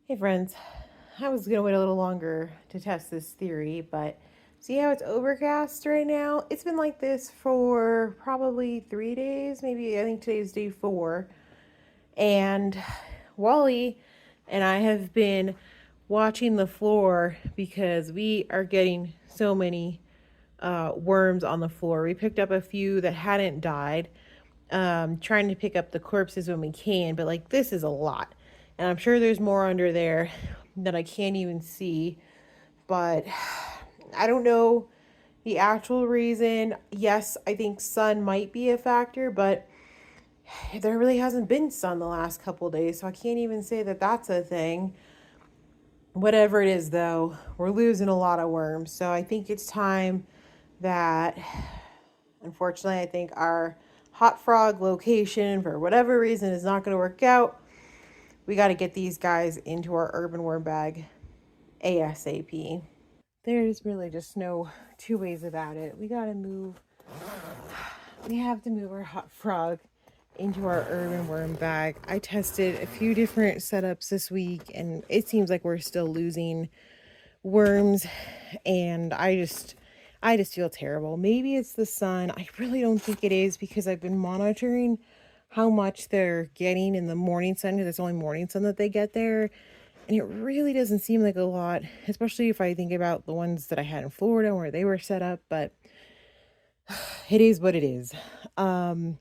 Hey friends, I was gonna wait a little longer to test this theory, but see how it's overcast right now? It's been like this for probably 3 days, maybe I think today's day 4. And Wally and I have been watching the floor because we are getting so many worms on the floor. We picked up a few that hadn't died, trying to pick up the corpses when we can, but like this is a lot. And I'm sure there's more under there that I can't even see, but I don't know the actual reason. Yes, I think sun might be a factor, but there really hasn't been sun the last couple days, so I can't even say that that's a thing. Whatever it is, though, we're losing a lot of worms, so I think it's time that, unfortunately, I think our hot frog location, for whatever reason, is not going to work out. We got to get these guys into our urban worm bag ASAP. There's really just no two ways about it. We have to move our hot frog into our urban worm bag. I tested a few different setups this week and it seems like we're still losing worms, and I just feel terrible. Maybe it's the sun. I really don't think it is because I've been monitoring how much they're getting in the morning sun, because it's only morning sun that they get there. And it really doesn't seem like a lot, especially if I think about the ones that I had in Florida where they were set up, but it is what it is. And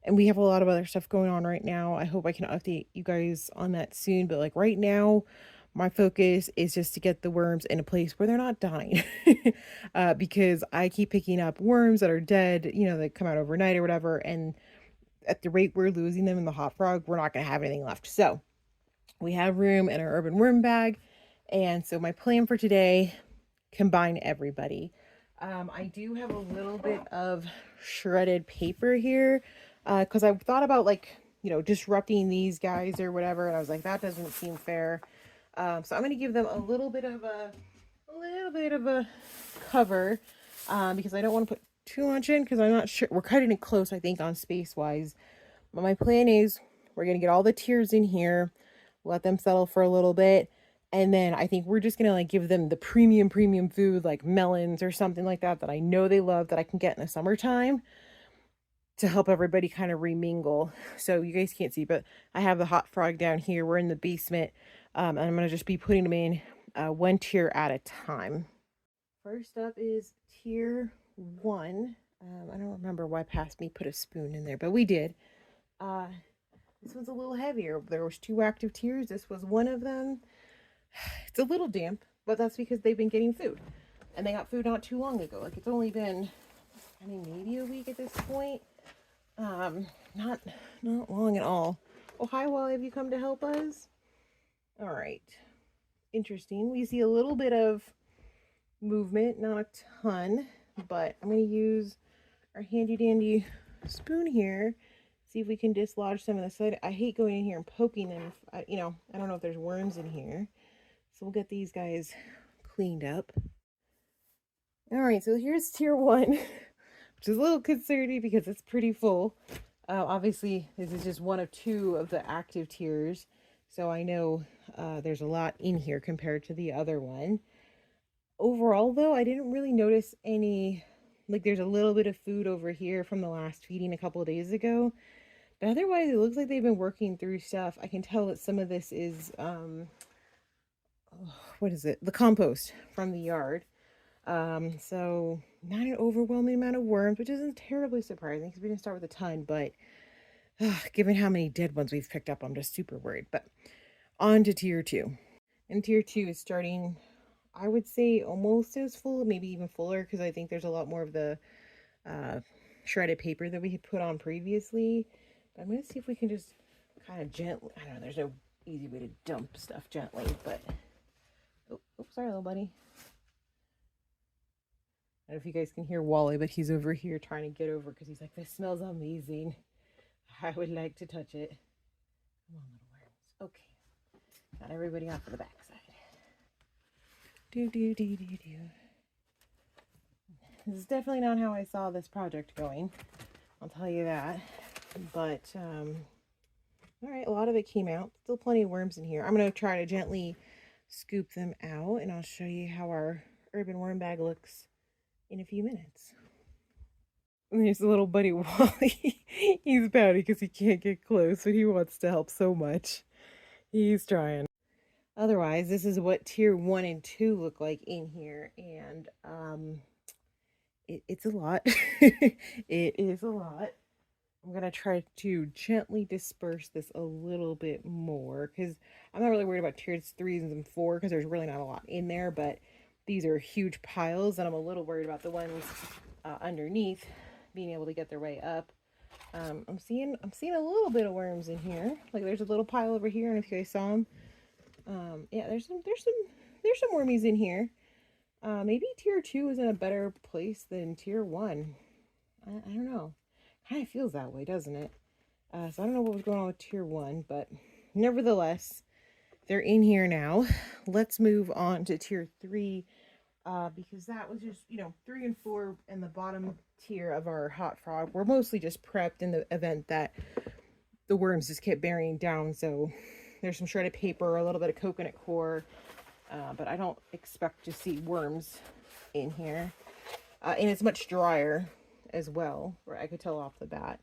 we have a lot of other stuff going on right now. I hope I can update you guys on that soon, but like right now, my focus is just to get the worms in a place where they're not dying. Because I keep picking up worms that are dead, that come out overnight or whatever, and at the rate we're losing them in the hot frog, we're not going to have anything left. So we have room in our urban worm bag. And so my plan for today, combine everybody. I do have a little bit of shredded paper here because I thought about disrupting these guys or whatever, and I was like, that doesn't seem fair. So I'm going to give them a little bit of a cover because I don't want to put too much in because I'm not sure. We're cutting it close, I think, on space wise. But my plan is we're going to get all the tiers in here, let them settle for a little bit. And then I think we're just going to give them the premium food like melons or something like that I know they love, that I can get in the summertime to help everybody kind of remingle. So you guys can't see, but I have the hot frog down here. We're in the basement. And I'm going to just be putting them in one tier at a time. First up is tier 1. I don't remember why past me put a spoon in there, but we did. This one's a little heavier. There was 2 active tiers. This was one of them. It's a little damp, but that's because they've been getting food. And they got food not too long ago. Like, it's only been, maybe a week at this point. Not long at all. Oh, hi, Wally. Have you come to help us? All right. Interesting. We see a little bit of movement, not a ton, but I'm going to use our handy dandy spoon here. See if we can dislodge some of the side. I hate going in here and poking them. I don't know if there's worms in here. So we'll get these guys cleaned up. All right, so here's tier 1, which is a little concerning because it's pretty full. Obviously, this is just one of 2 of the active tiers. So I know there's a lot in here compared to the other one. Overall, though, I didn't really notice any, there's a little bit of food over here from the last feeding a couple of days ago. But otherwise, it looks like they've been working through stuff. I can tell that some of this is, what is it? The compost from the yard. So not an overwhelming amount of worms, which isn't terribly surprising because we didn't start with a ton, but given how many dead ones we've picked up, I'm just super worried. But on to tier 2. And tier 2 is starting, I would say, almost as full, maybe even fuller, because I think there's a lot more of the shredded paper that we had put on previously. But I'm going to see if we can just kind of gently, I don't know, there's no easy way to dump stuff gently, but, oh, sorry, little buddy. I don't know if you guys can hear Wally, but he's over here trying to get over because he's like, this smells amazing. I would like to touch it. Come on, little worms. Okay. Got everybody off of the backside. This is definitely not how I saw this project going. I'll tell you that. But All right, a lot of it came out. Still plenty of worms in here. I'm going to try to gently scoop them out, and I'll show you how our urban worm bag looks in a few minutes. And there's a little buddy Wally. He's pouty because he can't get close, but he wants to help so much. He's trying. Otherwise, this is what tier 1 and 2 look like in here, and it's a lot. It is a lot. I'm going to try to gently disperse this a little bit more because I'm not really worried about tiers 3 and 4 because there's really not a lot in there, but these are huge piles, and I'm a little worried about the ones underneath being able to get their way up. I'm seeing a little bit of worms in here. Like there's a little pile over here, and if you guys saw them, yeah, there's some wormies in here. Maybe tier 2 is in a better place than tier 1. I don't know. Kind of feels that way, doesn't it? So I don't know what was going on with tier 1, but nevertheless, they're in here now. Let's move on to tier 3, because that was just, 3 and 4 in the bottom tier of our hot frog. We're mostly just prepped in the event that the worms just kept burying down. So there's some shredded paper, a little bit of coconut core, but I don't expect to see worms in here. And it's much drier as well, where I could tell off the bat.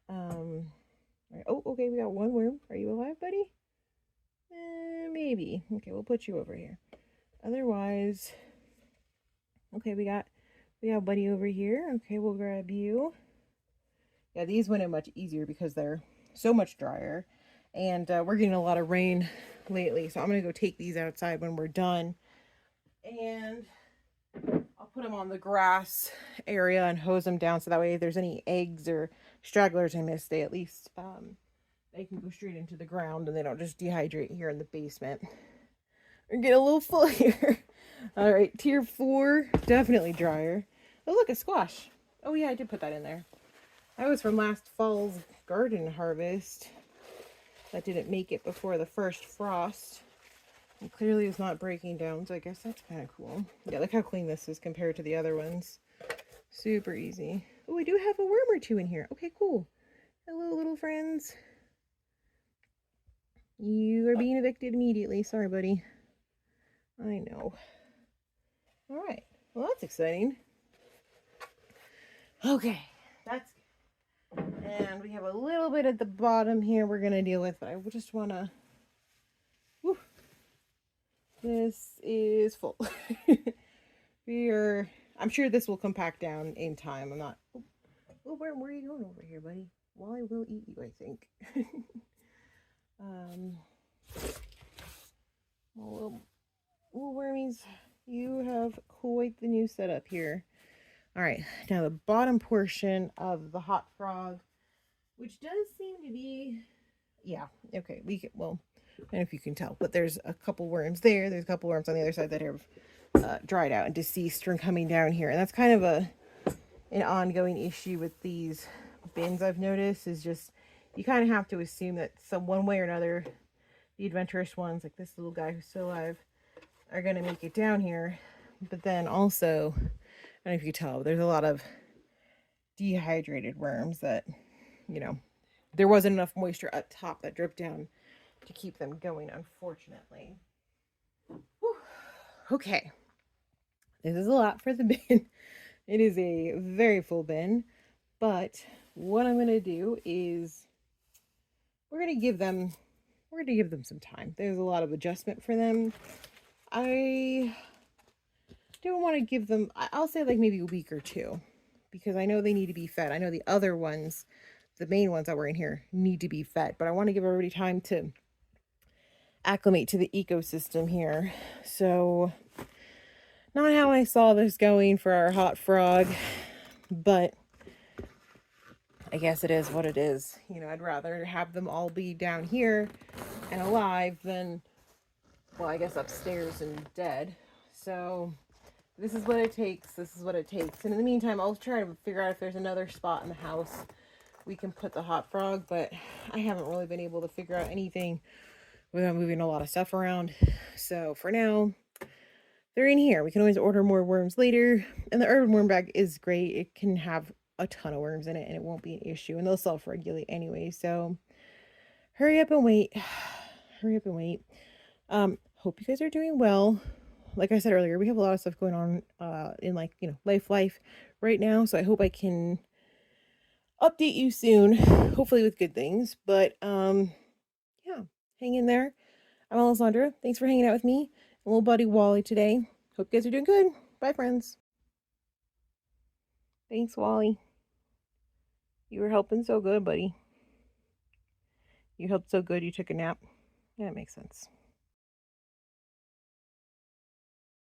Right. Oh, okay, we got one worm. Are you alive, buddy? Maybe. Okay, we'll put you over here. Otherwise, okay, we got buddy over here. Okay, we'll grab you. Yeah, these went in much easier because they're so much drier, and we're getting a lot of rain lately, so I'm gonna go take these outside when we're done, and I'll put them on the grass area and hose them down so that way if there's any eggs or stragglers I missed, they at least they can go straight into the ground and they don't just dehydrate here in the basement. We're getting a little full here. All right, tier 4, definitely drier. Oh, look, a squash. Oh yeah, I did put that in there. That was from last fall's garden harvest. That didn't make it before the first frost. And clearly it's not breaking down, so I guess that's kind of cool. Yeah, look how clean this is compared to the other ones. Super easy. Oh, we do have a worm or two in here. Okay, cool. Hello, little friends. You are being evicted immediately. Sorry, buddy. I know. All right. Well, that's exciting. Okay, that's good. And we have a little bit at the bottom here we're going to deal with, but I just want to... This is full. I'm sure this will compact down in time. I'm not... Oh, where are you going over here, buddy? Wally will eat you, I think. Well, wormies, you have quite the new setup here. All right, now the bottom portion of the hot frog, which does seem to be, yeah, okay, well, I don't know if you can tell, but there's a couple worms there. There's a couple worms on the other side that have dried out and deceased from coming down here. And that's kind of an ongoing issue with these bins, I've noticed, is just you kind of have to assume that one way or another, the adventurous ones, like this little guy who's still alive, are going to make it down here. But then also, I don't know if you tell, but there's a lot of dehydrated worms that, there wasn't enough moisture up top that dripped down to keep them going, unfortunately. Whew. Okay. This is a lot for the bin. It is a very full bin, but what I'm going to do is we're going to give them some time. There's a lot of adjustment for them. I don't want to give them, I'll say like maybe a week or two, because I know they need to be fed. I know the other ones, the main ones that were in here, need to be fed, but I want to give everybody time to acclimate to the ecosystem here. So not how I saw this going for our hot frog, but I guess it is what it is. I'd rather have them all be down here and alive than, well, I guess upstairs and dead. So this is what it takes. This is what it takes. And in the meantime, I'll try to figure out if there's another spot in the house we can put the hot frog, but I haven't really been able to figure out anything without moving a lot of stuff around. So for now, they're in here. We can always order more worms later. And the urban worm bag is great. It can have a ton of worms in it and it won't be an issue. And they'll self-regulate anyway. So hurry up and wait. Hurry up and wait. Hope you guys are doing well. Like I said earlier, we have a lot of stuff going on in, like, life right now, so I hope I can update you soon, hopefully with good things. But yeah, hang in there. I'm Alessandra. Thanks for hanging out with me and little buddy Wally today. Hope you guys are doing good. Bye, friends. Thanks, Wally. You were helping so good, buddy. You helped so good you took a nap. Yeah, it makes sense.